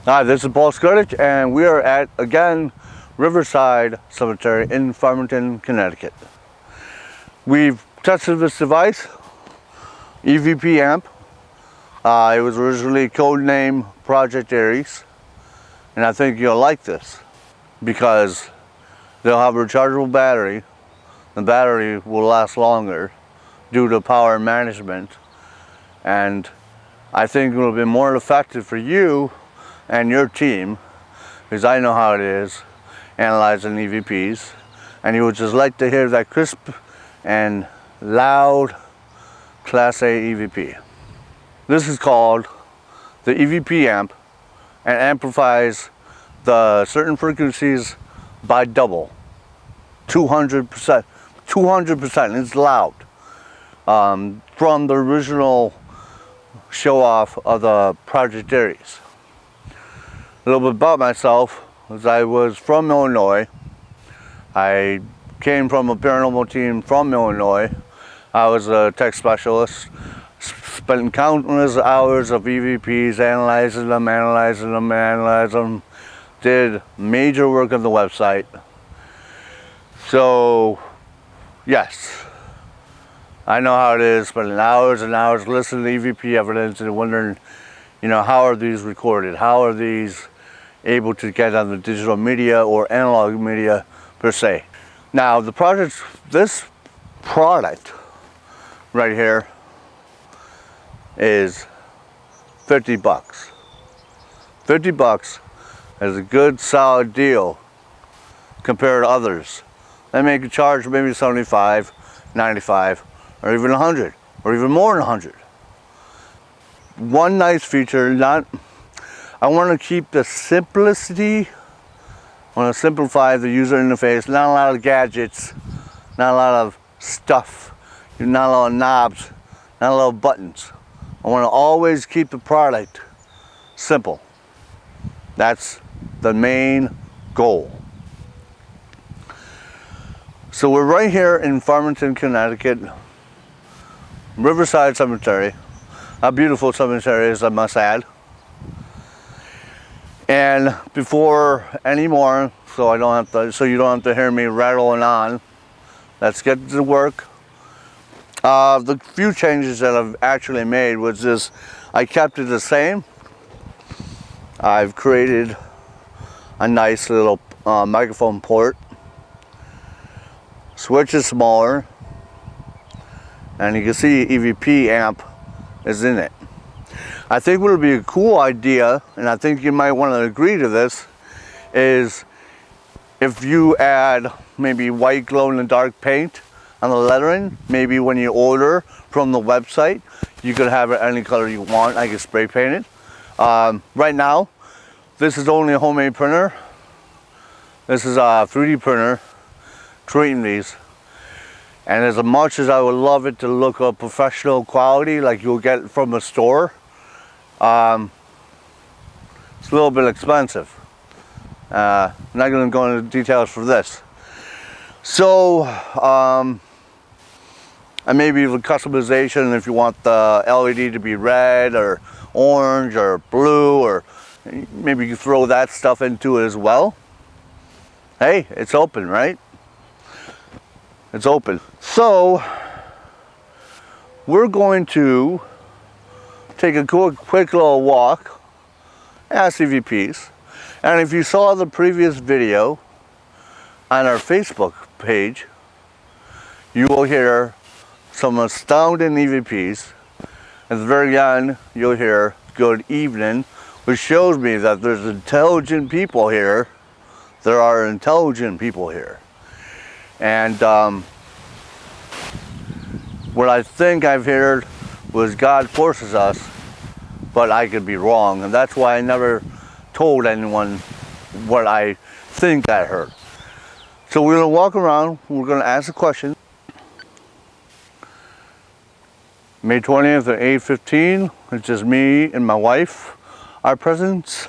Hi, this is GhostGear, and we are at, again, Riverside Cemetery in Farmington, Connecticut. We've tested this device, evpAMP. It was originally codenamed Project Aries, and I think you'll like this because they'll have a rechargeable battery. The battery will last longer due to power management, and I think it will be more effective for you and your team, because I know how it is analyzing EVPs, and you would just like to hear that crisp and loud Class A EVP. This is called the evpAMP and amplifies the certain frequencies by double, 200%. 200%. It's loud. From the original show off of the Project Aries. A little bit about myself is I was from Illinois. I came from a paranormal team from Illinois. I was a tech specialist, spent countless hours of EVPs analyzing them, did major work on the website. So yes, I know how it is, spending hours and hours listening to EVP evidence and wondering, how are these recorded? How are these able to get on the digital media or analog media per se? Now, this product right here is 50 bucks. 50 bucks is a good solid deal compared to others. They make a charge maybe 75, 95, or even 100, or even more than 100. One nice feature, I want to keep the simplicity. I want to simplify the user interface. Not a lot of gadgets, not a lot of stuff, not a lot of knobs, not a lot of buttons. I want to always keep the product simple. That's the main goal. So we're right here in Farmington, Connecticut, Riverside Cemetery. A beautiful cemetery, I must add. And before any more, so you don't have to hear me rattling on, let's get to work. The few changes that I've actually made was this: I kept it the same. I've created a nice little microphone port. Switch is smaller, and you can see evpAMP is in it. I think what would be a cool idea, and I think you might want to agree to this, is if you add maybe white glow-in-the-dark paint on the lettering. Maybe when you order from the website, you could have it any color you want. I can spray paint it. Right now, this is only a homemade printer. This is a 3D printer creating these. And as much as I would love it to look a professional quality like you'll get from a store, it's a little bit expensive. I'm not going to go into details for this. So, and maybe the customization, if you want the LED to be red or orange or blue, or maybe you throw that stuff into it as well. Hey, it's open, right? It's open. So, we're going to take a quick little walk, ask EVPs. And if you saw the previous video on our Facebook page, you will hear some astounding EVPs. At the very end, you'll hear good evening, which shows me that there's intelligent people here. There are intelligent people here. And what I think I've heard was God forces us, but I could be wrong. And that's why I never told anyone what I think I heard. So we're going to walk around, we're going to ask a question. May 20th at 8:15, it's just me and my wife, our presence.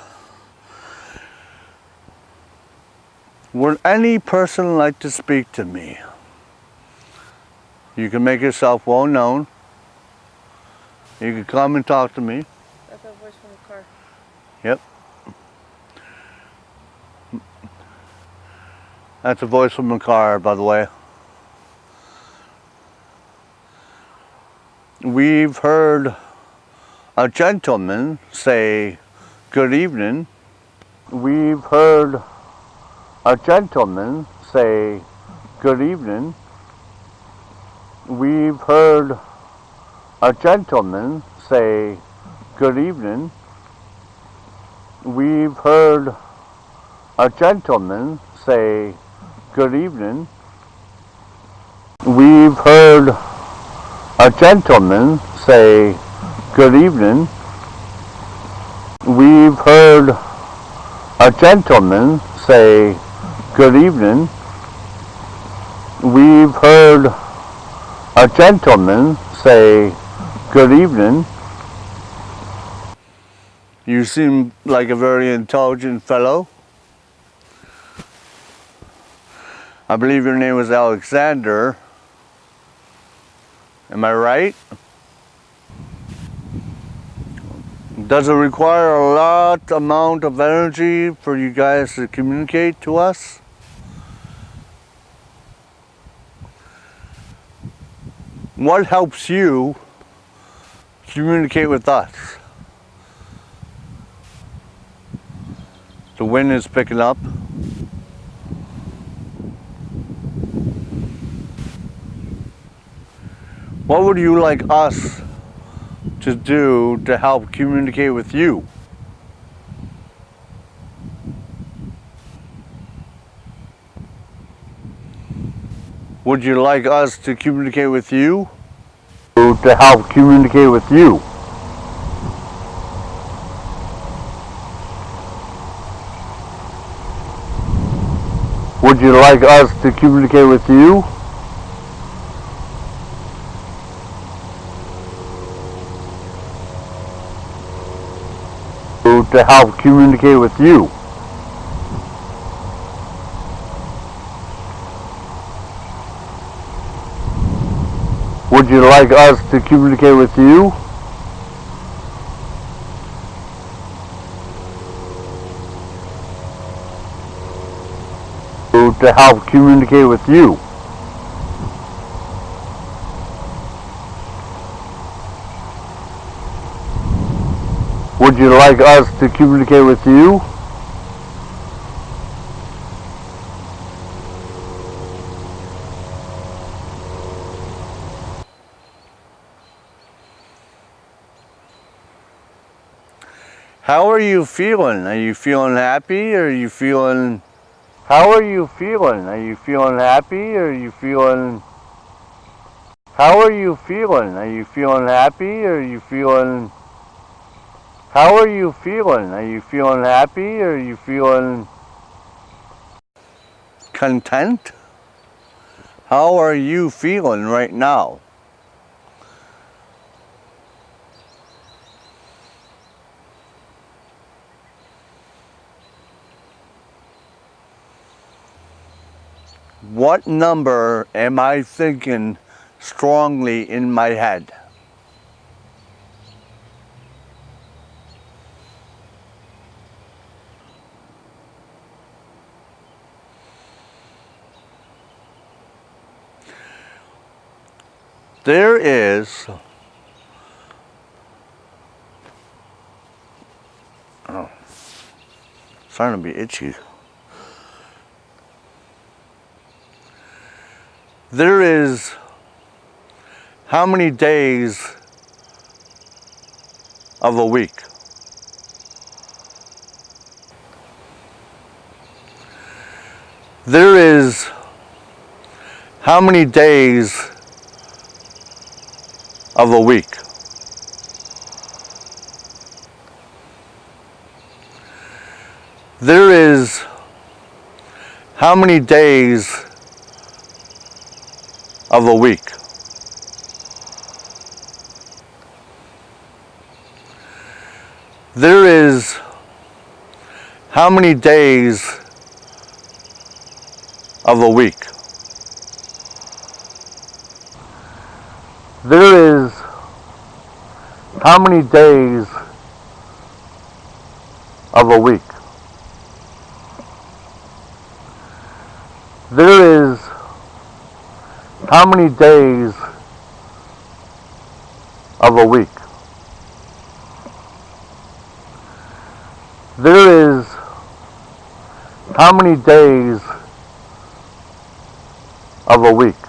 Would any person like to speak to me? You can make yourself well known. You can come and talk to me. That's a voice from the car. Yep. That's a voice from the car, by the way. We've heard a gentleman say good evening. We've heard a gentleman say good evening. We've heard a gentleman say good evening. We've heard a gentleman say good evening. We've heard a gentleman say good evening. We've heard a gentleman say good evening. We've heard a gentleman say good evening. You seem like a very intelligent fellow. I believe your name was Alexander. Am I right? Does it require a lot amount of energy for you guys to communicate to us? What helps you communicate with us? The wind is picking up. What would you like us to do to help communicate with you? Would you like us to communicate with you? To help communicate with you. Would you like us to communicate with you? To help communicate with you. Would you like us to communicate with you? To help communicate with you. Would you like us to communicate with you? How are you feeling? Are you feeling happy? Or are you feeling... How are you feeling? Are you feeling happy? Or are you feeling... How are you feeling? Are you feeling happy? Or are you feeling... How are you feeling? Are you feeling happy? Or are you feeling... Content? How are you feeling right now? What number am I thinking strongly in my head? There is starting to be itchy. There is how many days of a week? There is how many days of a week? There is how many days of a week? There is how many days of a week? There is how many days of a week? There is how many days of a week? There is how many days of a week?